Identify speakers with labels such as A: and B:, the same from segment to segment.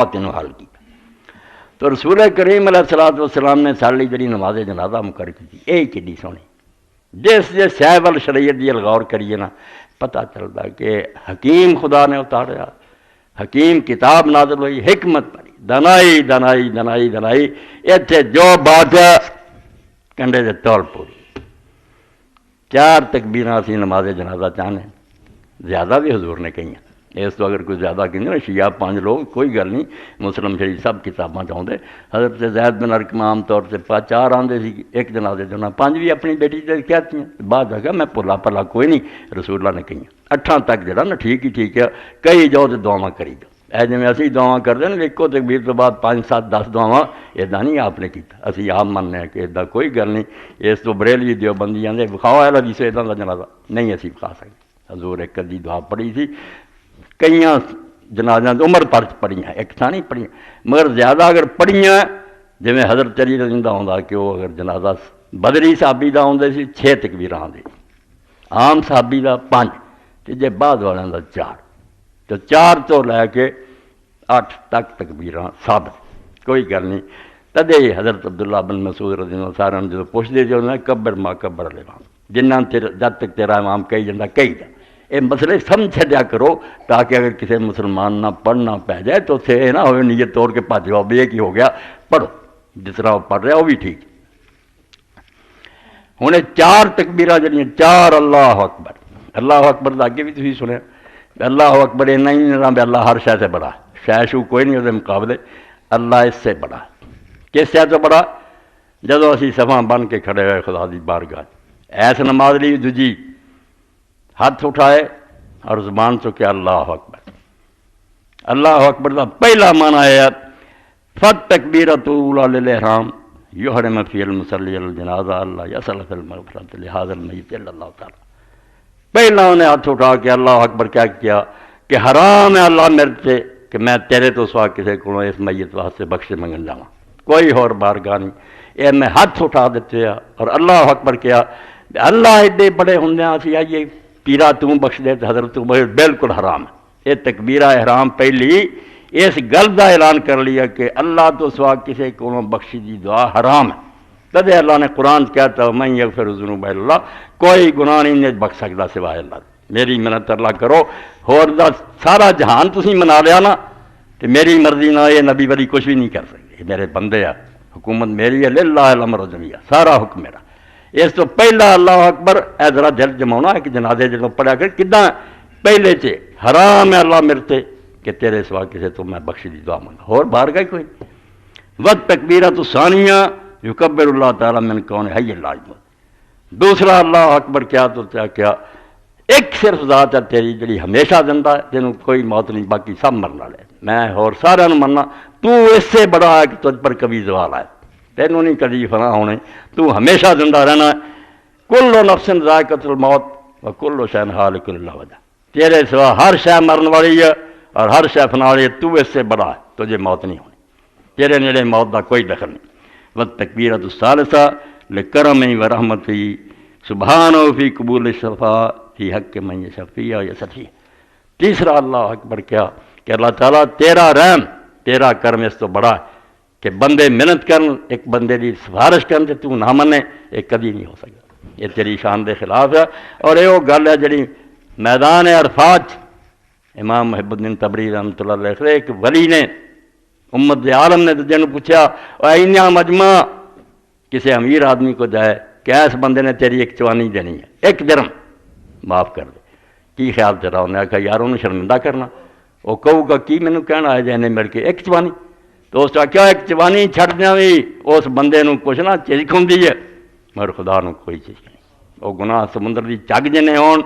A: تینوں حل کیا۔ تو رسول کریم علیہ الصلوۃ والسلام نے ساڑی جڑی نماز جنازہ مقرر کی یہ کڈی سونی، جس صاحب ال شریعت دی غور کریے نا پتہ چلتا کہ حکیم خدا نے اتاریا، حکیم کتاب نازل ہوئی، حکمت پڑی، دنائی دنائی دنائی دنائی، اتنے جو بات کنڈے سے تول پوری۔ 4 تکبیراں اسی نماز جنازہ چاہنے، زیادہ بھی حضور نے کہیں، اس تو اگر کوئی زیادہ کہیں نا شیعہ 5 لوگ کوئی گل نہیں، مسلم شریف سب کتاباں چاہتے۔ حضرت زید بن ارقم عام طور سے 4 آندے سی ایک جنازے جو 5 بھی اپنی بیٹی سے کہتی ہیں، بعد آگا میں پلا پلا کوئی نہیں، رسول اللہ نے کہیں 8 تک جڑا نا ٹھیک ہی ٹھیک ہے، کئی جاؤ تو دعاواں کری جاؤ، اے جی اسی دعاواں کرتے ہیں نا ایکو تکبیر تو بعد 5 7 10 دعاواں، ادا نہیں آپ نے کیتا، اسی آپ مننے ہیں کہ ادا کوئی گل نہیں، اس تو بریلوی دیوبندی آندے وکھاؤ ہے حدیث ادا کا جنازہ نہیں اسی وکھا سکتے۔ حضور ایک ادی دعا پڑھی سی، کئی جنازیاں عمر پر پڑھیاں، ایک تھا نہیں پڑھیاں، مگر زیادہ اگر پڑھیاں جی حضرت علی رضی اللہ عنہ کہ وہ اگر جنازہ بدری صحابی دا آتے سی 6 تکبیراں آتے، عام صحابی دا 5 تے جے بعد والوں دا 4، تو 4 تو لے کے 8 تک تکبیراں ثابت، کوئی گل نہیں۔ تدے حضرت عبداللہ بن مسعود رضی اللہ سارا جب پوچھتے تھے انہوں نے کبر ما کبر علیہ جنہ جب تک تیرا امام کہی جاتا کہی جا، یہ مسئلے سمجھ چھڈیا کرو تاکہ اگر کسی مسلمان نہ پڑھنا پی جائے تو اسے نہ ہوئے نیت توڑ کے بھج جاؤ بھی یہ کی ہو گیا، پڑھو جس طرح وہ پڑھ رہا وہ بھی ٹھیک۔ ہوں 4 تکبیراں جڑیاں 4 اللہ اکبر، اللہ اکبر دا اگے بھی تسی سنیا، اللہ اکبر اتنا ہی نہ بھی اللہ ہر شے سے بڑا، شے شو کوئی نہیں وہ مقابلے، اللہ اس سے بڑا، کس شے سے بڑا؟ جدو اسی صفاں بن کے کھڑے ہوئے خدا دی بارگاہ ایس نماز لی دوجی ہاتھ اٹھائے اور زبان چکے اللہ اکبر۔ اللہ اکبر کا پہلا معنی ہے فت تکبیرۃ الاولی للاحرام یحرم فی المصلی الجنازہ اللہ یسأل فی المغفرۃ لہذا المیت الا اللہ تعالی۔ پہلا انہیں ہاتھ اٹھا کے اللہ اکبر کیا کہ حرام ہے اللہ میرے سے کہ میں تیرے تو سوا کسی کو اس میت واسطے بخش منگن جاواں، کوئی اور بارگاہ نہیں، یہ میں ہاتھ اٹھا دیتے اور اللہ اکبر کیا۔ اللہ ایڈے بڑے ہوندے اسی آئیے پیرا توں بخش دے حضرت تو بالکل حرام ہے۔ یہ تکبیرہ احرام پہلی اس گل کا اعلان کر لیا کہ اللہ تو سوا کسی کو بخشی دی دعا حرام ہے۔ تدے اللہ نے قرآن کہتا من یغفر الذنوب الا اللہ، کوئی گناہ نہیں بخش سکتا سوائے اللہ، میری منت اللہ کرو، ہور دا سارا جہان تسی منا لیا نا تو میری مرضی نہ یہ نبی ولی کچھ بھی نہیں کر سکتے، میرے بندے آ، حکومت میری ہے، للہ الامر جمیعا، سارا حکم میرا۔ اس تو پہلا اللہ اکبر اے ذرا دل جماؤنا ہے کہ جنازے جدوں پڑھیا کر کداں پہلے چ حرام ہے اللہ میرے تے کہ تیرے سوا کسی تو میں بخشی دی دعا منگا، اور بار گئی کوئی وقت تکبیرۃ الثانیہ یکبر اللہ تعالیٰ من کون حی العظیم۔ دوسرا اللہ اکبر کیا تو کیا ایک صرف ذات ہے تیری جڑی ہمیشہ زندہ ہے، جنہوں کوئی موت نہیں، باقی سب مرنا لے، میں اور سارا مننا، تو اس سے بڑا ہے کہ تجھ پر کبھی زوال آئے، تینوں نہیں کبھی فنا ہونے، تو ہمیشہ زندہ رہنا ہے۔ کل نفس ذائقۃ الموت وکل شیء ہالک الا وجہہ، تیرے سوا ہر شے مرن والی ہے اور ہر شے فنا والی ہے، تو اس سے بڑا ہے، تجھے موت نہیں ہونی، تیرے نیڑے موت کا کوئی دخل نہیں۔ والتکبیرۃ الثالثہ لکرمہ ورحمتہ سبحانہ فی قبول الشفاء فی حق من یشفیہ یسفیہ۔ تیسرا اللہ اکبر کیا کہ اللہ تعالیٰ تیرا رحم تیرا کرم اس تو بڑا ہے کہ بندے محنت کرن ایک بندے دی سفارش کرن تے تو نہ منے، یہ کبھی نہیں ہو سکتا، یہ تیری شان دے خلاف ہے۔ اور یہ وہ گل ہے جڑی میدان عرفات امام محب الدین تبری رحمۃ اللہ علیہ لکھتے ایک ولی نے امت عالم نے دجے پوچھا اینا مجمع کسی امیر آدمی کو جائے کہ اس بندے نے تیری ایک چوانی دینی ہے، ایک درم معاف کر دے، کی خیال تیرا؟ انہیں آخیا یار انہوں شرمندہ کرنا، وہ کہوں گا کی مینوں کہنا ہے جی مل کے ایک چوانی، تو اس آخیا ایک چوانی چھڑ دیا بھی اس بندے نوں کچھ نہ چیز ہوندی ہے مگر خدا نوں کوئی چیز نہیں، وہ گناہ سمندر دی چگ جنے ہون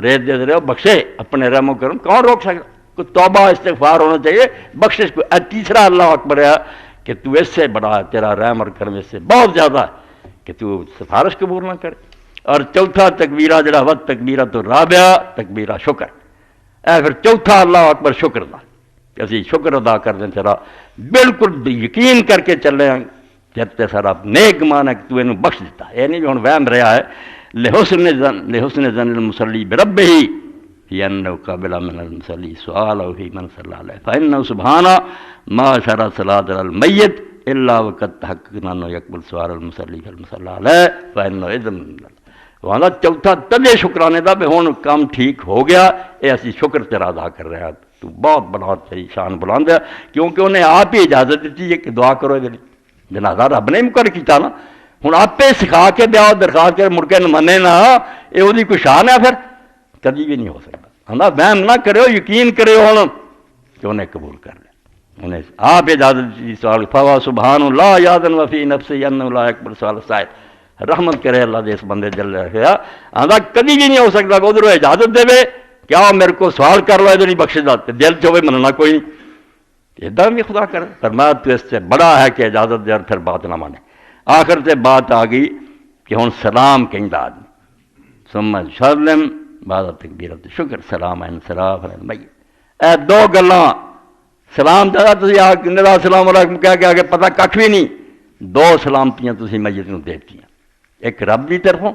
A: ریت دے رہے بخشے اپنے رحم و کرم، کون روک سکتا؟ کوئی توبہ استغفار ہونا چاہیے، بخشش کو۔ تیسرا اللہ اکبر ہے کہ تو اس سے بڑا ہے، تیرا رحم اور کرم اس سے بہت زیادہ ہے کہ تو سفارش قبول نہ کرے۔ اور چوتھا تکبیرہ جڑا وقت تکبیرۃ الرابعہ تکبیرہ شکر، اے پھر چوتھا اللہ اکبر شکر دا کہ اسی شکر ادا کر دیں تیرا، بالکل یقین کر کے چلے ہیں جب تے سارا نیک مان ہے کہ تو انہوں بخش دیتا، یہ نہیں جو ہن وہم رہا ہے لحسن ظن المصلی بربہ فإنه قبل من المصلي سؤاله في من صلى عليه فإنه سبحانه ما شرع صلاة على الميت إلا وقد تحققنا أنه يقبل سؤال المصلي في المصلى عليه فإنه إذن من الله وہاں چوتھا تدے شکرانے دا بھی ہوں کام ٹھیک ہو گیا، یہ اسی شکر تیرا ادا کر رہے ہیں، تو بہت بڑا تیری شان بلند ہے، کیونکہ انہیں آپ ہی اجازت دیتی ہے کہ دعا کرو یہ جنازہ رب نے مقرر کیتا نا، ہوں آپ سکھا کے دیا درخواست کر مڑ کے منے نہ یہ وہی کوئی شان ہے، پھر کبھی بھی نہیں ہو سکتا، ہاں وہم نہ کرو، یقین کرو ہوں کہ انہیں قبول کر لیں، انہیں آپ اجازت دیتی سوال فوا سبحان اللہ یادن وفی نفسی انہ لا اکبر سوال سائد رحمت کرے اللہ دے اس بندے جل رہا آدھا کبھی بھی نہیں ہو سکتا کہ ادھر اجازت دے کیا میرے کو سوال کر لو ادھر نہیں بخش جاتے دل چوے مننا کوئی نہیں، ادھر بھی خدا کرے فرمایا تو اس سے بڑا ہے کہ اجازت دے اور پھر بات نہ مانے۔ آخر سے بات آ گئی کہ ہوں سلام کہیں آدمی ثم سلم بعد تکبیرت شکر سلام انصراف المیت، اے دو گلاں سلام دادا تسی آ کے السلام علیکم کہہ کے آگے پتہ کھ بھی نہیں، دو سلامتیاں تسی میت نو دیتیاں، ایک رب کی طرفوں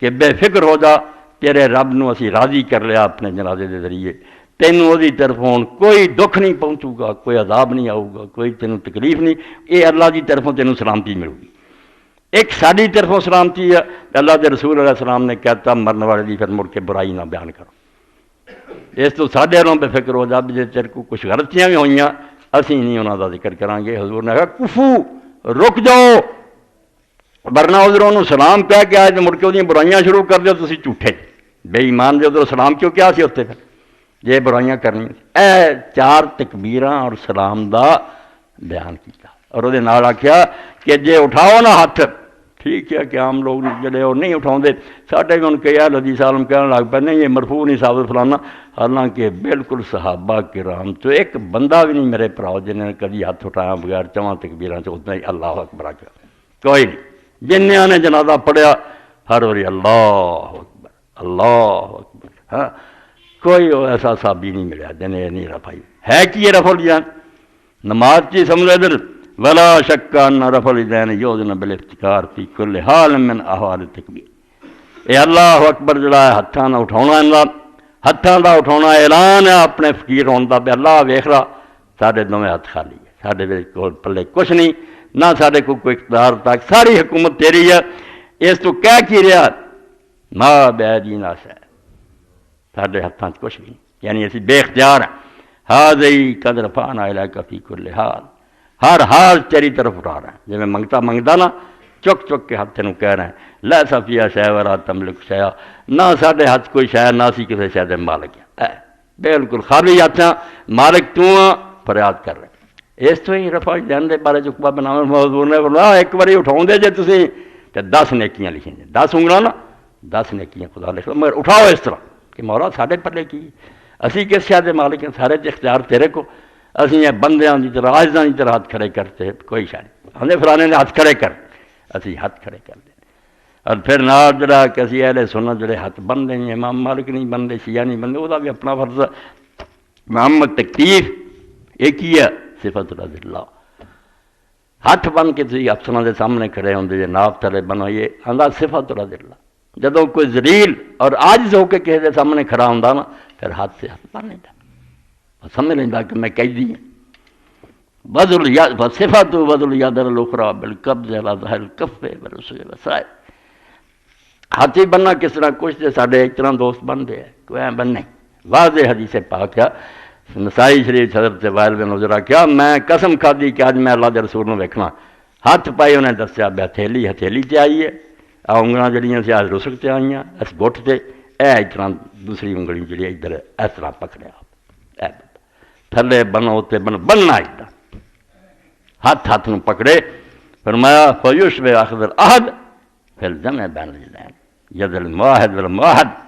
A: کہ بے فکر ہو جا تیرے رب نو اسی راضی کر لیا اپنے جنازے کے ذریعے، تینوں وہی طرفوں کوئی دکھ نہیں پہنچو گا، کوئی عذاب نہیں آؤ گا، کوئی تینوں تکلیف نہیں، یہ اللہ کی طرفوں تینوں سلامتی ملے گی۔ ایک ساری طرفوں سلامتی ہے، اللہ کے رسول علیہ السلام نے کہتا مرنے والے کی پھر مڑ کے برائی نہ بیان کرو، اس تو ساڈے والوں بے فکر ہو جا بھی تیرے کو کچھ غلطیاں بھی ہوئیاں اسی نہیں انہوں کا ذکر کریں گے۔ حضور نے کہا کفو رک جاؤ ورنہ ادھر سلام کہہ کے آئے تو مڑ کے وہ برائیاں شروع کر دو، تسی جھوٹے بے ایمان دے ادھر سلام کیوں کیا سی اتنے پھر یہ برائیاں کرنی اے چار تکبیراں اور سلام دا بیان کیتا اور وہ نال آخیا کہ جے اٹھاؤ نا ہاتھ ٹھیک ہے کہ عام لوگ جڑے وہ نہیں اٹھاؤ ساڈے بھی ہوں کئی حدیث عالم کہنے لگ پہ نہیں یہ مرفوع نہیں ثابت فلانا، حالانکہ بالکل صحابہ کرام تو ایک بندہ بھی نہیں میرے پراؤ جن نے کبھی ہاتھ اٹھایا بغیر چواں تکبیراں سے اتنا ہی اللہ اکبر کیا کوئی نہیں، جنہوں نے جنازہ پڑھیا ہر واری اللہ اکبر اللہ اکبر، ہاں کوئی ایسا صحابی نہیں ملیا جنہیں نہیں رفائی ہے کہ یہ رفع الیدین نماز کی سمجھو ادھر ولا شک ان رفع الیدین یؤذن بالافتکار فی کل حال من احوال التکبیر، اے اللہ اکبر جڑا ہے ہتھاں نہ اٹھاؤنا اللہ ہتھاں دا اٹھاؤنا اعلان ہے اپنے فقیر ہون دا بھی اللہ ویکھ رہا ساڈے دوویں ہاتھ خالی ہے، ساڈے کول پلے کچھ نہیں، نہ ساڈے کو کوئی اقتدار تک، ساری حکومت تیری ہے، اس تو کہہ کی رہا ما بیدینا سے ساڈے ہاتھاں کچھ بھی نہیں، یعنی اسی بے اختیار ہیں، ہاذی قد رفعنا الیک فی کل حال، ہر حال تیری طرف اٹھا رہے ہیں، جی میں منگتا نا چک چک کے ہاتھ نو کہہ رہے ہیں لیس فیہا شیء ولا تملک شیء، نہ ساڈے ہاتھ کوئی شے نہ سی کسی شے دے مالک ہے، بالکل خالی ہاتھ مالک تو فریاد کر رہے ہیں۔ اس تو ہی رفع الیدین دے بارے چکبہ بناؤ حضور نے فرمایا ایک باری اٹھاؤ دے جے تسی تے 10 نیکیاں لکھیں جے، 10 انگلاں نا 10 نیکیاں خدا لکھ لو، مگر اٹھاؤ اس طرح کہ مولا ساڈے پلے کی اسی کس شے دے مالک ہیں، سارے اختیار تیرے کو، اسی یہ بندیاں دی طرح عاجزاں دی طرح ہاتھ کھڑے کرتے کوئی شے نہیں، ہمیں فلانے نے ہاتھ کھڑے کر اسی ہاتھ کھڑے کر دیں، اور پھر نال جڑا کہ اسی اہل سنت جڑے ہاتھ بندے نہیں، امام مالک نہیں بندے، شیعہ نہیں بندے، وہ بھی اپنا فرض ہے۔ محمد تکلیف ایک ہی ہے صفت رضی اللہ، ہاتھ بن کے تھی افسروں کے سامنے کھڑے ہوندے جے ناف تلے بنو یہ آندا صفت رضی اللہ، جدوں کوئی ذلیل اور عاجز ہو کے کسی کے سامنے کھڑا ہوندا نا پھر ہاتھ سے ہاتھ بن لیتا، سمجھ لینا کہ میں قیدی ہوں۔ بدل صفت بدل یاد الاخرى بالقبض على ظاہر الکف بالرسول وسائل، ہاتھ ہی بننا کس طرح کچھ دے ساڈے ایک طرح دوست بنتے ہیں کوئی بن نہیں، واضح حدیث پاک ہے نسائی شریف حضرت وائل بن حجرہ کیا میں قسم کھادی کہ آج میں اللہ کے رسول نو ویکھنا، ہاتھ پائے انہیں دسیا بھی ہتھیلی تے آئی ہے، انگلاں جڑیاں سی آج رسک تے آئیاں اس گٹھ تے، اے اس طرح دوسری انگلی جڑی ادھر اس طرح پکڑیا تھلے بنو تے بننا ادھر ہاتھ نو پکڑے، فرمایا فیشبہ اخذ العہد فی الجمع بین الرجلین ید المواحد والمواحد،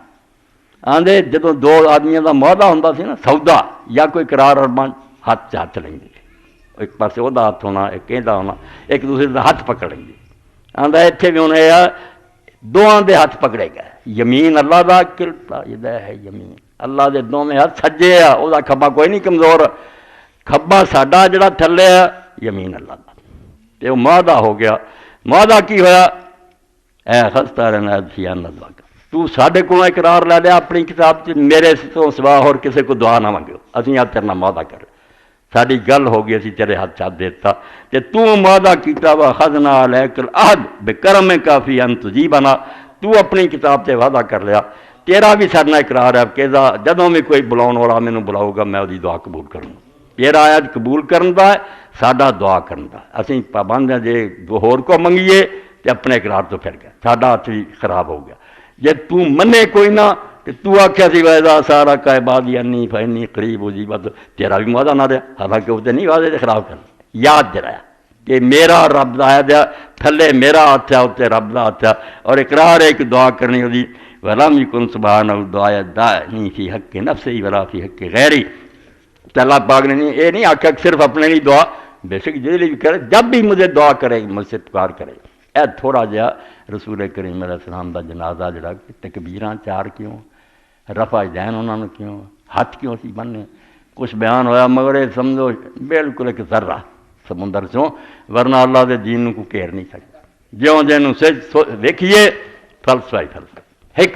A: آندے جدوں دو آدمیاں دا معاہدہ ہوندا سی نا سودا یا کوئی قرار ارمان ہاتھ سے ہاتھ لیں گے، ایک پاسے وہ ہاتھ ہونا ایک کہندا ہونا ایک دوسرے دا ہاتھ پکڑ لیں گے، آندا اتنے بھی ہونے دواں دے ہاتھ پکڑے گئے، یمین اللہ دا کلتا یہ ہے یمین اللہ دے دونوں ہاتھ سجے آ، وہ کھبا کوئی نہیں کمزور، کھبا ساڈا جڑا تھلے ہے یمین اللہ دا، تے وہ معاہدہ ہو گیا، معاہدہ کی ہویا اے خستہ رہنا فی ان اللہ کا تو ساڈے کو اقرار لے لیا اپنی کتاب سے، میرے تو سوا اور کسی کو دعا نہ منگو، اسی آپ تیرے نال وعدہ کر، ساری گل ہو گئی، اسی تیرے ہاتھ چا دیتا تے تو وعدہ کیتا وا خذنا علیک العہد بکرمک فی ان تجیبنا، تو اپنی کتاب سے وعدہ کر لیا، تیرا بھی سارنا اقرار ہے کہ جدوں بھی کوئی بلاؤن والا مینوں بلاؤ گا میں وہی دعا قبول کروں، تیرا آیت قبول کرن دا ہے، ساڈا دعا کرن دا، اسی پابند ہیں جے ہور کو منگیے تے اپنے اقرار تو پھر گیا، ساڈا ہاتھ بھی خراب ہو گیا، جے تو منے کوئی نہ کہ تو آخیا سی ویدا سارا کا عبادی انی فانی قریب ہو جی بات، تیرا بھی وعدہ نہ رہا، حالانکہ وہ نہیں وعدے خراب کرنا، یاد دلایا کہ میرا رب دا دیا تھلے میرا ہاتھ ہے اتنے رب دا ہاتھ ہے، اور اقرار ہے کہ دعا کرنی ہوتی ولم یکن سبحانہ دعا داعی فی حق نفسی ولا فی حق غیری، اللہ پاک نے نہیں یہ نہیں آخیا کہ صرف اپنے لیے دعا، بے شک جس لیے بھی کرے، جب بھی مجھے دعا کرے مجھ سے پکار کرے، اے تھوڑا جہا رسول کریم علیہ السلام دا جنازہ جڑا تکبیراں 4 کیوں، رفع یدین انہوں نے کیوں، ہاتھ کیوں سی بننے، کچھ بیان ہویا مگر یہ سمجھو بالکل ایک ذرہ سمندر چوں، ورنہ اللہ دے دین کو گھیر نہیں سکتا، جیوں جینوں سے ویکھیے فلسفہ ہی فلسفہ، حکمت